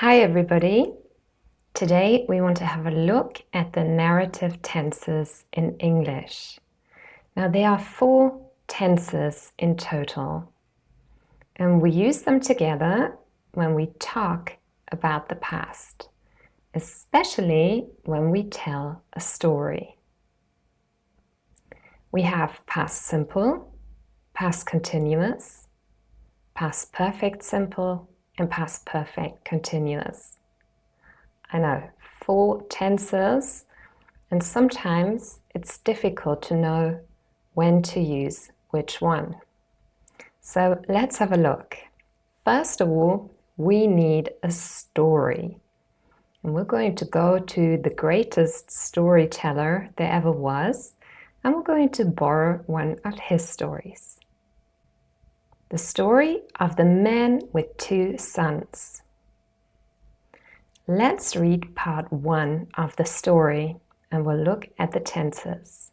Hi everybody! Today we want to have a look at the narrative tenses in English. Now there are 4 tenses in total, and we use them together when we talk about the past, especially when we tell a story. We have past simple, past continuous, past perfect simple, and past perfect continuous. I know, 4 tenses, and sometimes it's difficult to know when to use which one. So let's have a look. First of all, we need a story. And we're going to go to the greatest storyteller there ever was, and we're going to borrow one of his stories. The story of the man with 2 sons. Let's read part 1 of the story and we'll look at the tenses.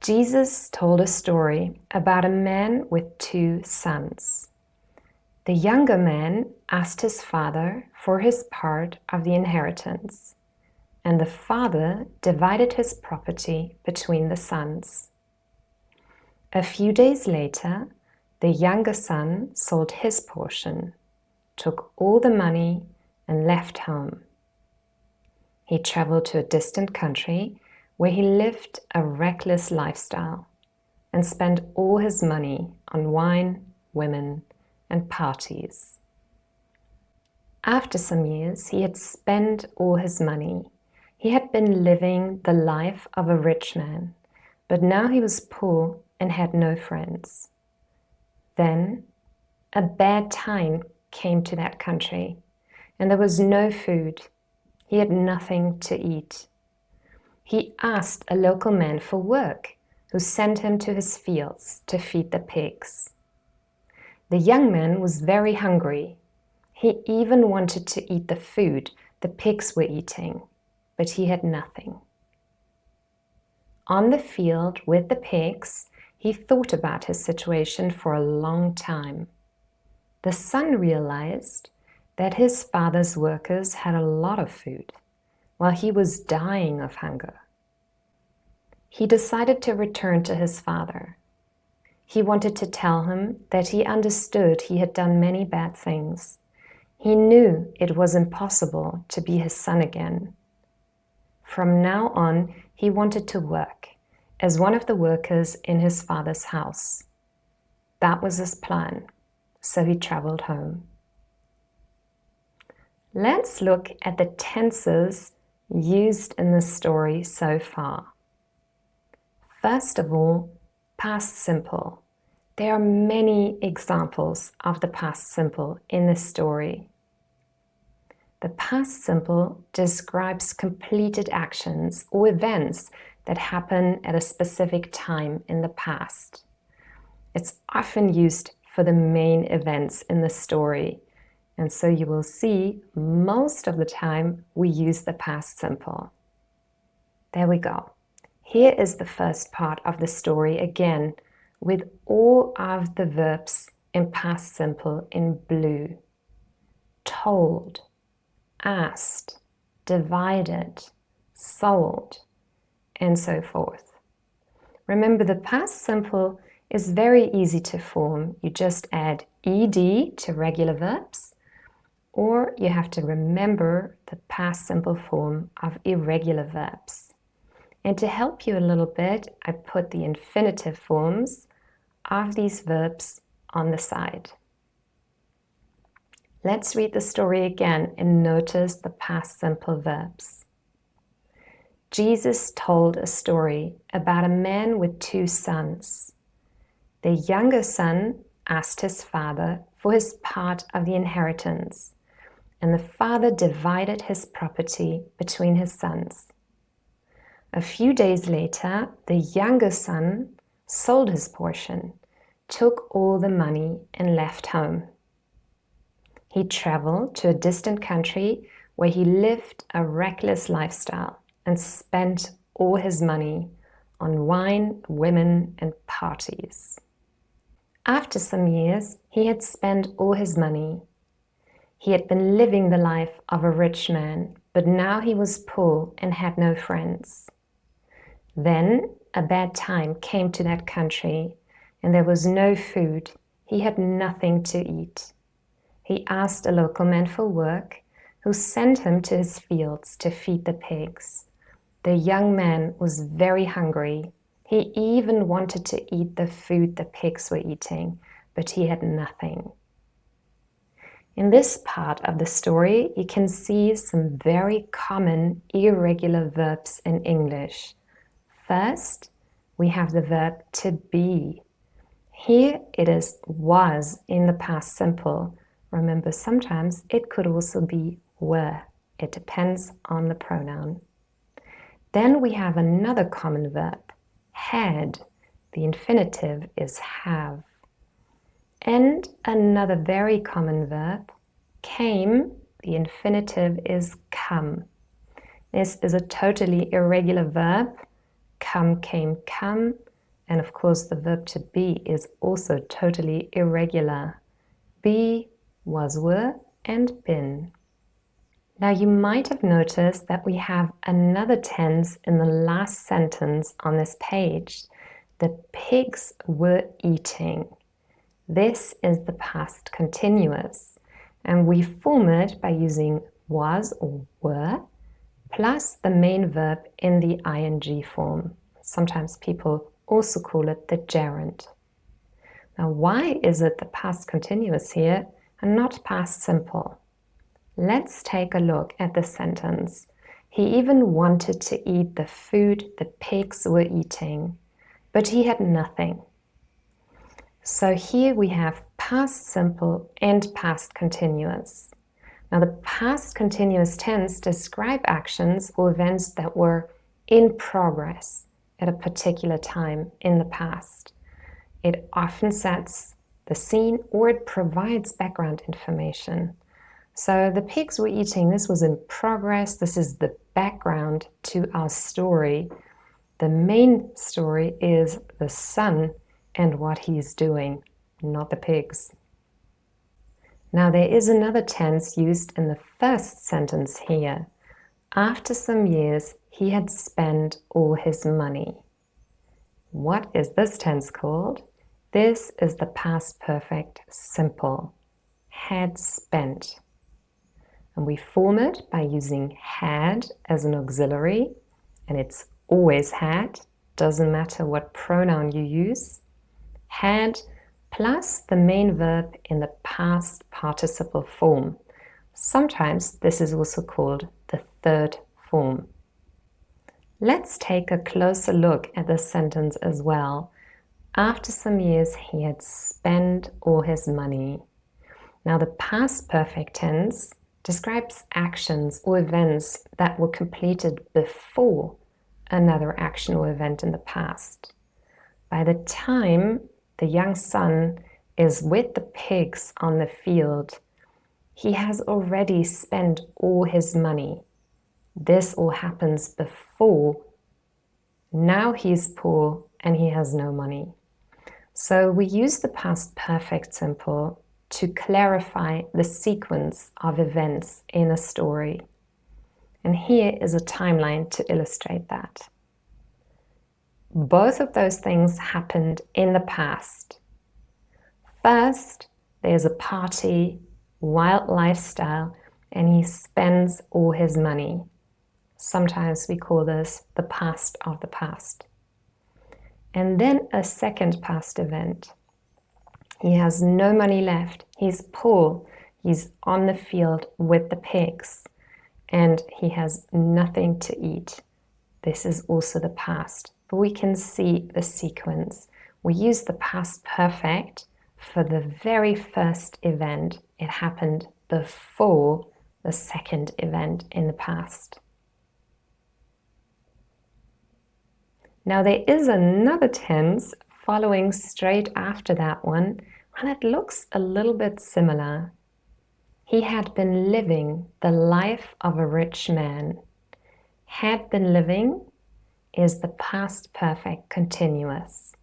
Jesus told a story about a man with 2 sons. The younger man asked his father for his part of the inheritance, and the father divided his property between the sons. A few days later, the younger son sold his portion, took all the money, and left home. He traveled to a distant country where he lived a reckless lifestyle and spent all his money on wine, women, and parties. After some years, he had spent all his money. He had been living the life of a rich man, but now he was poor and had no friends. Then a bad time came to that country, and there was no food. He had nothing to eat. He asked a local man for work, who sent him to his fields to feed the pigs. The young man was very hungry. He even wanted to eat the food the pigs were eating, but he had nothing. On the field with the pigs, he thought about his situation for a long time. The son realized that his father's workers had a lot of food, while he was dying of hunger. He decided to return to his father. He wanted to tell him that he understood he had done many bad things. He knew it was impossible to be his son again. From now on, he wanted to work as one of the workers in his father's house. That was his plan, so he traveled home. Let's look at the tenses used in the story so far. First of all, past simple. There are many examples of the past simple in this story. The past simple describes completed actions or events that happen at a specific time in the past. It's often used for the main events in the story, and so you will see most of the time we use the past simple. There we go. Here is the first part of the story again, with all of the verbs in past simple in blue. Told, asked, divided, sold, and so forth. Remember, the past simple is very easy to form. You just add ed to regular verbs, or you have to remember the past simple form of irregular verbs. And to help you a little bit, I put the infinitive forms of these verbs on the side. Let's read the story again and notice the past simple verbs. Jesus told a story about a man with 2 sons. The younger son asked his father for his part of the inheritance, and the father divided his property between his sons. A few days later, the younger son sold his portion, took all the money, and left home. He traveled to a distant country where he lived a reckless lifestyle and spent all his money on wine, women, and parties. After some years, he had spent all his money. He had been living the life of a rich man, but now he was poor and had no friends. Then a bad time came to that country, and there was no food. He had nothing to eat. He asked a local man for work, who sent him to his fields to feed the pigs. The young man was very hungry. He even wanted to eat the food the pigs were eating, but he had nothing. In this part of the story, you can see some very common irregular verbs in English. First, we have the verb to be. Here it is was in the past simple. Remember, sometimes it could also be were. It depends on the pronoun. Then we have another common verb, had. The infinitive is have. And another very common verb, came. The infinitive is come. This is a totally irregular verb. Come, came, come. And of course, the verb to be is also totally irregular. Be, was, were, and been. Now you might have noticed that we have another tense in the last sentence on this page. The pigs were eating. This is the past continuous, and we form it by using was or were plus the main verb in the ing form. Sometimes people also call it the gerund. Now, why is it the past continuous here and not past simple? Let's take a look at the sentence. He even wanted to eat the food the pigs were eating, but he had nothing. So here we have past simple and past continuous. Now the past continuous tense describe actions or events that were in progress at a particular time in the past. It often sets the scene or it provides background information. So the pigs were eating, this was in progress, this is the background to our story. The main story is the son and what he's doing, not the pigs. Now there is another tense used in the first sentence here. After some years, he had spent all his money. What is this tense called? This is the past perfect simple. Had spent. And we form it by using had as an auxiliary, and it's always had, doesn't matter what pronoun you use. Had plus the main verb in the past participle form. Sometimes this is also called the third form. Let's take a closer look at this sentence as well. After some years, he had spent all his money. Now the past perfect tense describes actions or events that were completed before another action or event in the past. By the time the young son is with the pigs on the field, he has already spent all his money. This all happens before. Now he's poor and he has no money. So we use the past perfect simple to clarify the sequence of events in a story. And here is a timeline to illustrate that. Both of those things happened in the past. First, there's a party, wild lifestyle, and he spends all his money. Sometimes we call this the past of the past. And then a second past event. He has no money left. He's poor. He's on the field with the pigs. And he has nothing to eat. This is also the past. But we can see the sequence. We use the past perfect for the very first event. It happened before the second event in the past. Now there is another tense following straight after that one, and it looks a little bit similar. He had been living the life of a rich man. Had been living is the past perfect continuous.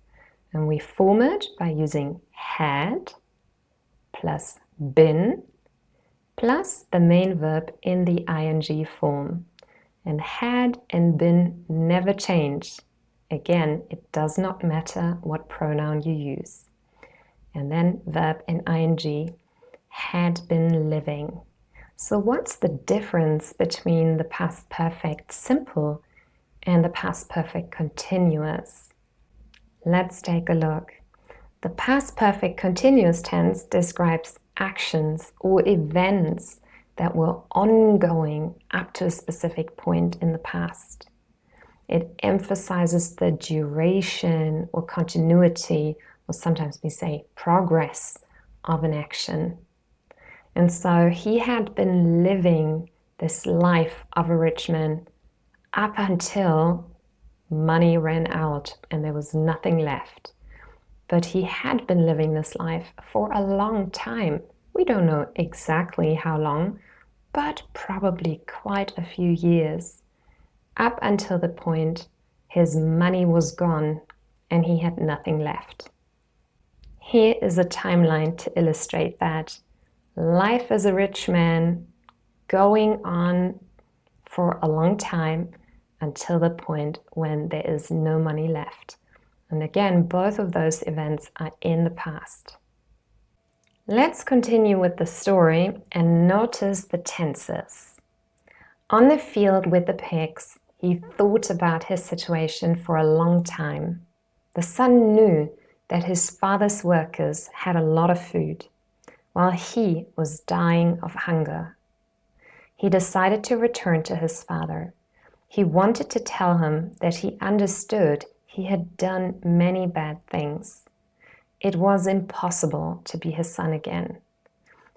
And we form it by using had plus been plus the main verb in the ing form. And had and been never change. Again, it does not matter what pronoun you use. And then verb in ing, had been living. So what's the difference between the past perfect simple and the past perfect continuous? Let's take a look. The past perfect continuous tense describes actions or events that were ongoing up to a specific point in the past. It emphasizes the duration or continuity, or sometimes we say progress, of an action. And so he had been living this life of a rich man up until money ran out and there was nothing left. But he had been living this life for a long time. We don't know exactly how long, but probably quite a few years, up until the point his money was gone and he had nothing left. Here is a timeline to illustrate that. Life as a rich man going on for a long time until the point when there is no money left. And again, both of those events are in the past. Let's continue with the story and notice the tenses. On the field with the pigs, he thought about his situation for a long time. The son knew that his father's workers had a lot of food, while he was dying of hunger. He decided to return to his father. He wanted to tell him that he understood he had done many bad things. It was impossible to be his son again.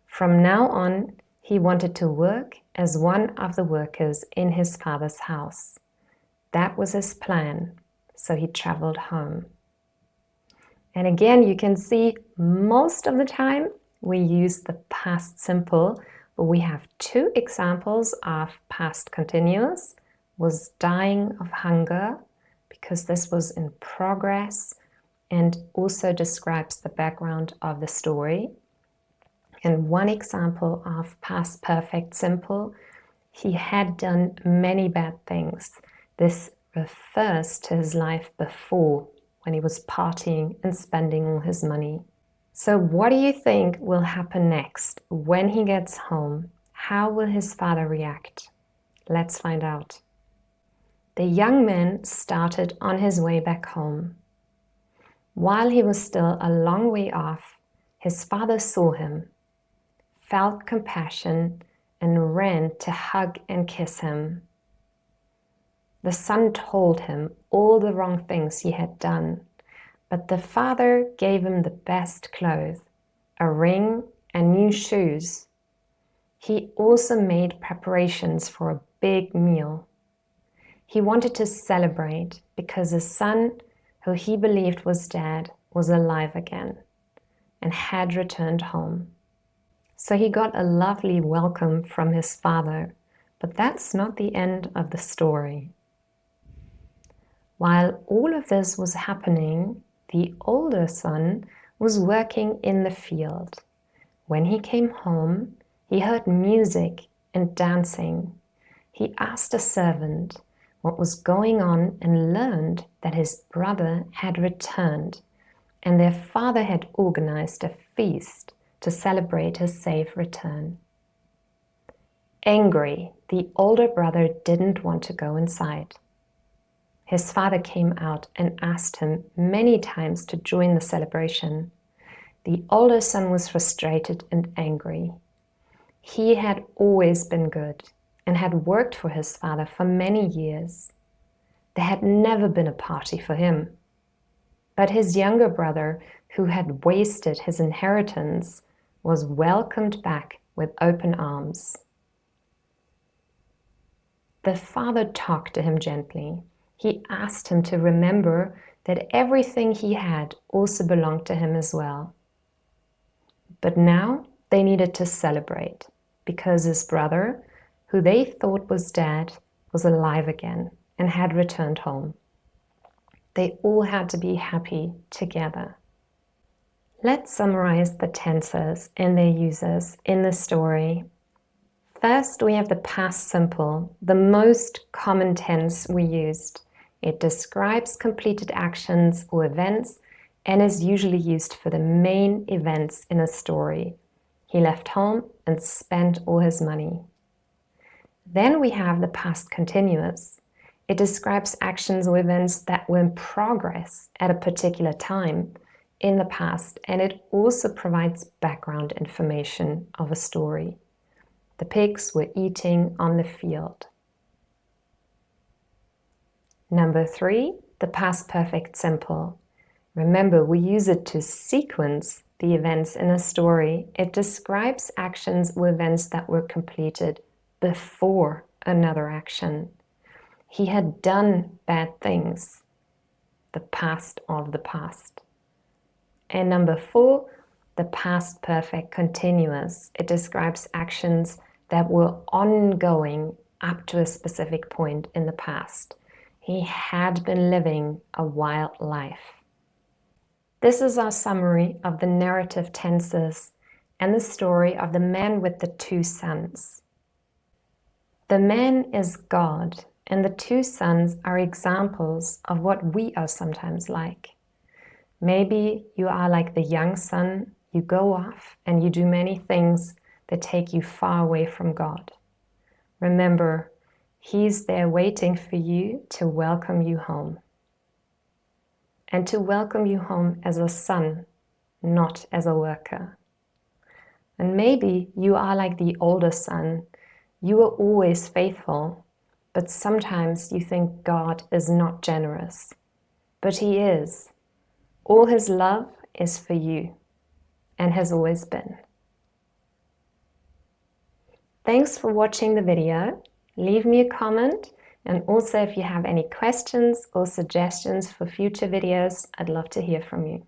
From now on, he wanted to work as one of the workers in his father's house. That was his plan, so he traveled home. And again, you can see most of the time we use the past simple, but we have two examples of past continuous. Was dying of hunger, because this was in progress and also describes the background of the story. And one example of past perfect simple, he had done many bad things. This refers to his life before, when he was partying and spending all his money. So what do you think will happen next when he gets home? How will his father react? Let's find out. The young man started on his way back home. While he was still a long way off, his father saw him, felt compassion, and ran to hug and kiss him. The son told him all the wrong things he had done, but the father gave him the best clothes, a ring, and new shoes. He also made preparations for a big meal. He wanted to celebrate because his son, who he believed was dead, was alive again and had returned home. So he got a lovely welcome from his father, but that's not the end of the story. While all of this was happening, the older son was working in the field. When he came home, he heard music and dancing. He asked a servant what was going on and learned that his brother had returned and their father had organized a feast to celebrate his safe return. Angry, the older brother didn't want to go inside. His father came out and asked him many times to join the celebration. The older son was frustrated and angry. He had always been good and had worked for his father for many years. There had never been a party for him. But his younger brother, who had wasted his inheritance, was welcomed back with open arms. The father talked to him gently. He asked him to remember that everything he had also belonged to him as well. But now they needed to celebrate because his brother, who they thought was dead, was alive again and had returned home. They all had to be happy together. Let's summarize the tenses and their uses in the story. First, we have the past simple, the most common tense we used. It describes completed actions or events and is usually used for the main events in a story. He left home and spent all his money. Then we have the past continuous. It describes actions or events that were in progress at a particular time in the past, and it also provides background information of a story. The pigs were eating on the field. Number 3, the past perfect simple. Remember, we use it to sequence the events in a story. It describes actions or events that were completed before another action. He had done bad things, the past of the past. And number 4, the past perfect continuous. It describes actions that were ongoing up to a specific point in the past. He had been living a wild life. This is our summary of the narrative tenses and the story of the man with the 2 sons. The man is God, and the 2 sons are examples of what we are sometimes like. Maybe you are like the young son. You go off and you do many things that take you far away from God. Remember, He's there waiting for you to welcome you home. And to welcome you home as a son, not as a worker. And maybe you are like the older son. You are always faithful, but sometimes you think God is not generous. But He is. All His love is for you and has always been. Thanks for watching the video. Leave me a comment, and also if you have any questions or suggestions for future videos, I'd love to hear from you.